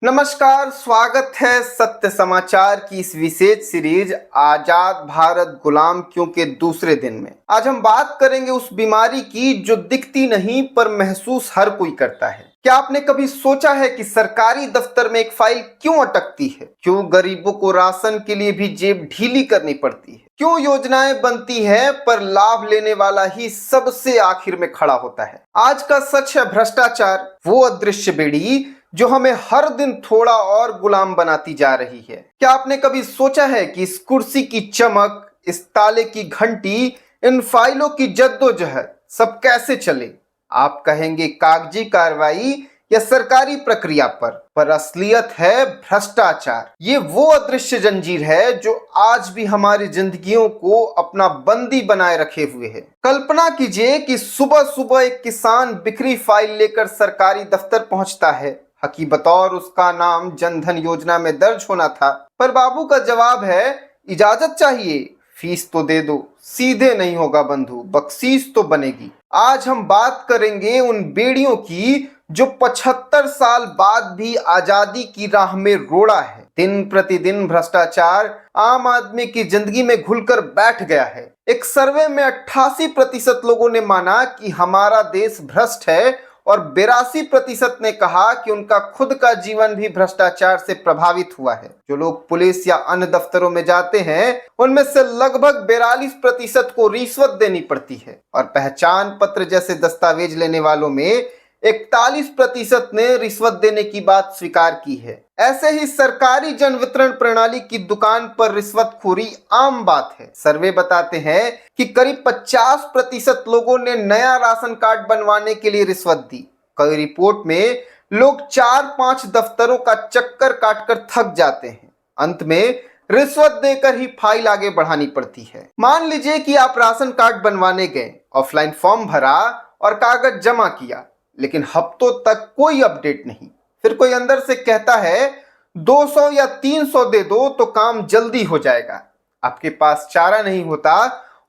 नमस्कार, स्वागत है सत्य समाचार की इस विशेष सीरीज आजाद भारत गुलाम क्यों के दूसरे दिन में। आज हम बात करेंगे उस बीमारी की जो दिखती नहीं पर महसूस हर कोई करता है। क्या आपने कभी सोचा है कि सरकारी दफ्तर में एक फाइल क्यों अटकती है? क्यों गरीबों को राशन के लिए भी जेब ढीली करनी पड़ती है? क्यों योजनाएं बनती है पर लाभ लेने वाला ही सबसे आखिर में खड़ा होता है? आज का सच है भ्रष्टाचार, वो अदृश्य बेड़ी जो हमें हर दिन थोड़ा और गुलाम बनाती जा रही है। क्या आपने कभी सोचा है कि इस कुर्सी की चमक, इस ताले की घंटी, इन फाइलों की जद्दोजहद सब कैसे चले? आप कहेंगे कागजी कार्रवाई या सरकारी प्रक्रिया पर असलियत है भ्रष्टाचार। ये वो अदृश्य जंजीर है जो आज भी हमारी जिंदगियों को अपना बंदी बनाए रखे हुए है। कल्पना कीजिए कि सुबह सुबह एक किसान बिखरी फाइल लेकर सरकारी दफ्तर पहुंचता है। हकी बतौर उसका नाम जनधन योजना में दर्ज होना था, पर बाबू का जवाब है इजाजत चाहिए, फीस तो दे दो, सीधे नहीं होगा बंधु, बख्शीश तो बनेगी। आज हम बात करेंगे उन बेड़ियों की जो 75 साल बाद भी आजादी की राह में रोड़ा है। दिन प्रतिदिन भ्रष्टाचार आम आदमी की जिंदगी में घुलकर बैठ गया है। एक सर्वे में 88% लोगों ने माना कि हमारा देश भ्रष्ट है और 82% ने कहा कि उनका खुद का जीवन भी भ्रष्टाचार से प्रभावित हुआ है। जो लोग पुलिस या अन्य दफ्तरों में जाते हैं उनमें से लगभग 42% को रिश्वत देनी पड़ती है और पहचान पत्र जैसे दस्तावेज लेने वालों में 41% ने रिश्वत देने की बात स्वीकार की है। ऐसे ही सरकारी जन वितरण प्रणाली की दुकान पर रिश्वतखोरी आम बात है। सर्वे बताते हैं कि करीब 50% लोगों ने नया राशन कार्ड बनवाने के लिए रिश्वत दी। कई रिपोर्ट में लोग 4-5 दफ्तरों का चक्कर काटकर थक जाते हैं। अंत में रिश्वत देकर ही फाइल आगे बढ़ानी पड़ती है। मान लीजिए कि आप राशन कार्ड बनवाने गए, ऑफलाइन फॉर्म भरा और कागज जमा किया, लेकिन हफ्तों तक कोई अपडेट नहीं। फिर कोई अंदर से कहता है 200 या 300 दे दो तो काम जल्दी हो जाएगा। आपके पास चारा नहीं होता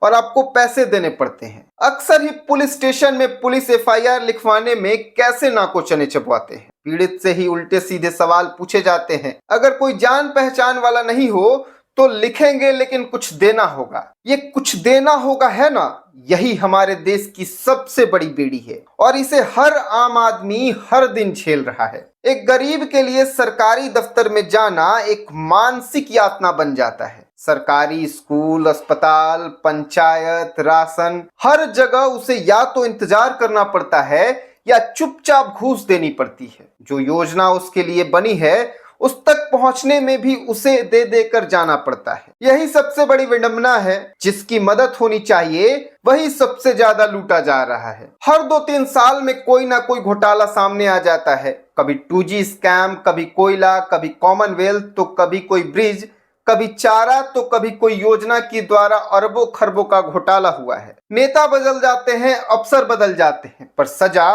और आपको पैसे देने पड़ते हैं। अक्सर ही पुलिस स्टेशन में पुलिस एफआईआर लिखवाने में कैसे नाको चने चबवाते हैं। पीड़ित से ही उल्टे सीधे सवाल पूछे जाते हैं। अगर कोई जान पहचान वाला नहीं हो तो लिखेंगे लेकिन कुछ देना होगा। ये कुछ देना होगा है ना, यही हमारे देश की सबसे बड़ी बेड़ी है और इसे हर आम आदमी हर दिन झेल रहा है। एक गरीब के लिए सरकारी दफ्तर में जाना एक मानसिक यातना बन जाता है। सरकारी स्कूल, अस्पताल, पंचायत, राशन, हर जगह उसे या तो इंतजार करना पड़ता है या चुपचाप घूस देनी पड़ती है। जो योजना उसके लिए बनी है उस तक पहुंचने में भी उसे दे देकर जाना पड़ता है। यही सबसे बड़ी विडंबना है। जिसकी मदद होनी चाहिए वही सबसे ज्यादा लूटा जा रहा है। हर 2-3 साल में कोई ना कोई घोटाला सामने आ जाता है। कभी 2G स्कैम, कभी कोयला, कभी कॉमनवेल्थ, तो कभी कोई ब्रिज, कभी चारा, तो कभी कोई योजना के द्वारा अरबों खरबों का घोटाला हुआ है। नेता बदल जाते हैं, अफसर बदल जाते हैं, पर सजा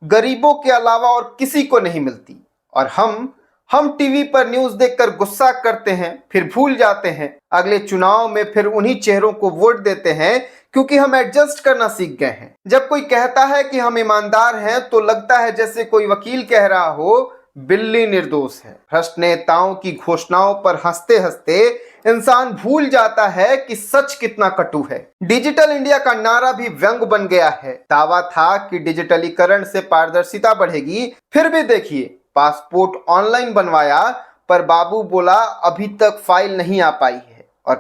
गरीबों के अलावा और किसी को नहीं मिलती। और हम टीवी पर न्यूज देखकर गुस्सा करते हैं, फिर भूल जाते हैं। अगले चुनाव में फिर उन्हीं चेहरों को वोट देते हैं क्योंकि हम एडजस्ट करना सीख गए हैं। जब कोई कहता है कि हम ईमानदार हैं तो लगता है जैसे कोई वकील कह रहा हो बिल्ली निर्दोष है। भ्रष्ट नेताओं की घोषणाओं पर हंसते हंसते इंसान भूल जाता है कि सच कितना कटु है। डिजिटल इंडिया का नारा भी व्यंग बन गया है। दावा था कि डिजिटलीकरण से पारदर्शिता बढ़ेगी, फिर भी देखिए पासपोर्ट ऑनलाइन बनवाया पर बाबू बोला अभी तक फाइल नहीं आ पाई है और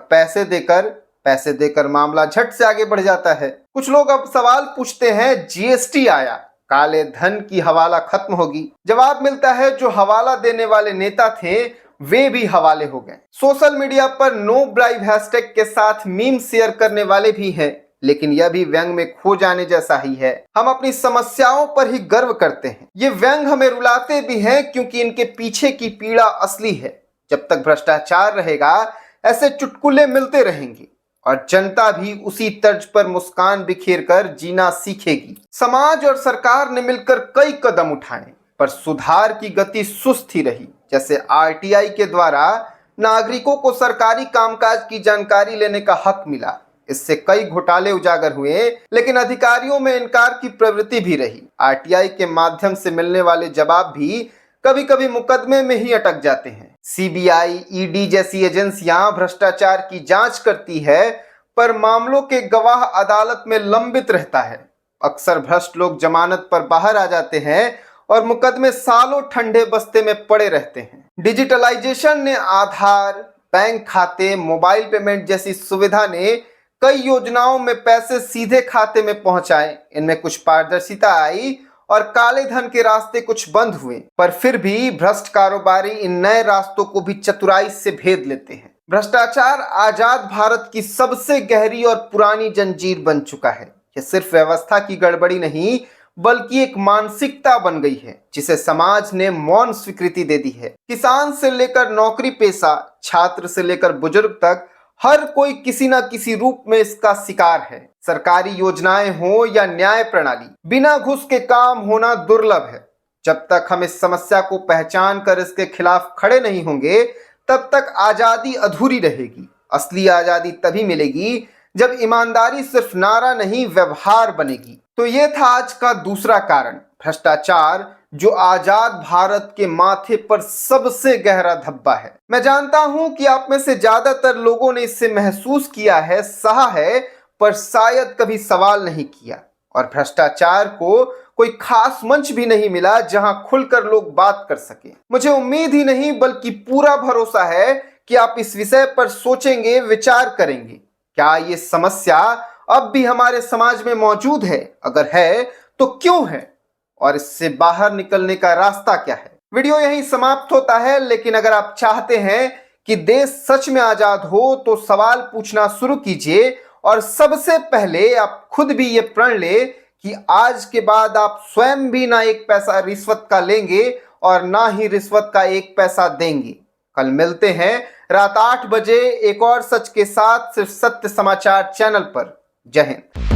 पैसे देकर मामला झट से आगे बढ़ जाता है। कुछ लोग अब सवाल पूछते हैं जीएसटी आया, काले धन की हवाला खत्म होगी। जवाब मिलता है जो हवाला देने वाले नेता थे वे भी हवाले हो गए। सोशल मीडिया पर नो ब्राइब हैशटैग के साथ मीम शेयर करने वाले भी हैं, लेकिन यह भी व्यंग में खो जाने जैसा ही है। हम अपनी समस्याओं पर ही गर्व करते हैं। ये व्यंग हमें रुलाते भी हैं क्योंकि इनके पीछे की पीड़ा असली है। जब तक भ्रष्टाचार रहेगा ऐसे चुटकुले मिलते रहेंगे और जनता भी उसी तर्ज पर मुस्कान बिखेर कर जीना सीखेगी। समाज और सरकार ने मिलकर कई कदम उठाए पर सुधार की गति सुस्त ही रही। जैसे आरटीआई के द्वारा नागरिकों को सरकारी कामकाज की जानकारी लेने का हक मिला, इससे कई घोटाले उजागर हुए, लेकिन अधिकारियों में इनकार की प्रवृत्ति भी रही। आरटीआई के माध्यम से मिलने वाले जवाब भी कभी कभी मुकदमे में ही अटक जाते हैं। सीबीआई, ईडी जैसी एजेंसियां भ्रष्टाचार की जांच करती है, पर मामलों के गवाह अदालत में लंबित रहता है। अक्सर भ्रष्ट लोग जमानत पर बाहर आ जाते हैं और मुकदमे सालों ठंडे बस्ते में पड़े रहते हैं। डिजिटलाइजेशन ने आधार, बैंक खाते, मोबाइल पेमेंट जैसी सुविधा ने कई योजनाओं में पैसे सीधे खाते में पहुंचाए। इनमें कुछ पारदर्शिता आई और काले धन के रास्ते कुछ बंद हुए, पर फिर भी भ्रष्ट कारोबारी इन नए रास्तों को भी चतुराई से भेद लेते हैं। भ्रष्टाचार आजाद भारत की सबसे गहरी और पुरानी जंजीर बन चुका है। यह सिर्फ व्यवस्था की गड़बड़ी नहीं, बल्कि एक मानसिकता बन गई है जिसे समाज ने मौन स्वीकृति दे दी है। किसान से लेकर नौकरी पेशा, छात्र से लेकर बुजुर्ग तक हर कोई किसी न किसी रूप में इसका शिकार है। सरकारी योजनाएं हो या न्याय प्रणाली, बिना घुस के काम होना दुर्लभ है। जब तक हम इस समस्या को पहचान कर इसके खिलाफ खड़े नहीं होंगे, तब तक आजादी अधूरी रहेगी। असली आजादी तभी मिलेगी जब ईमानदारी सिर्फ नारा नहीं, व्यवहार बनेगी। तो ये था आज का दूसरा कारण, भ्रष्टाचार, जो आजाद भारत के माथे पर सबसे गहरा धब्बा है। मैं जानता हूं कि आप में से ज्यादातर लोगों ने इससे महसूस किया है, सहा है, पर शायद कभी सवाल नहीं किया। और भ्रष्टाचार को कोई खास मंच भी नहीं मिला जहां खुलकर लोग बात कर सके। मुझे उम्मीद ही नहीं बल्कि पूरा भरोसा है कि आप इस विषय पर सोचेंगे, विचार करेंगे। क्या ये समस्या अब भी हमारे समाज में मौजूद है? अगर है तो क्यों है? और इससे बाहर निकलने का रास्ता क्या है? वीडियो यहीं समाप्त होता है, लेकिन अगर आप चाहते हैं कि देश सच में आजाद हो तो सवाल पूछना शुरू कीजिए और सबसे पहले आप खुद भी ये प्रण ले कि आज के बाद आप स्वयं भी ना एक पैसा रिश्वत का लेंगे और ना ही रिश्वत का एक पैसा देंगे। कल मिलते हैं रात 8 बजे एक और सच के साथ, सिर्फ सत्य समाचार चैनल पर। जय हिंद।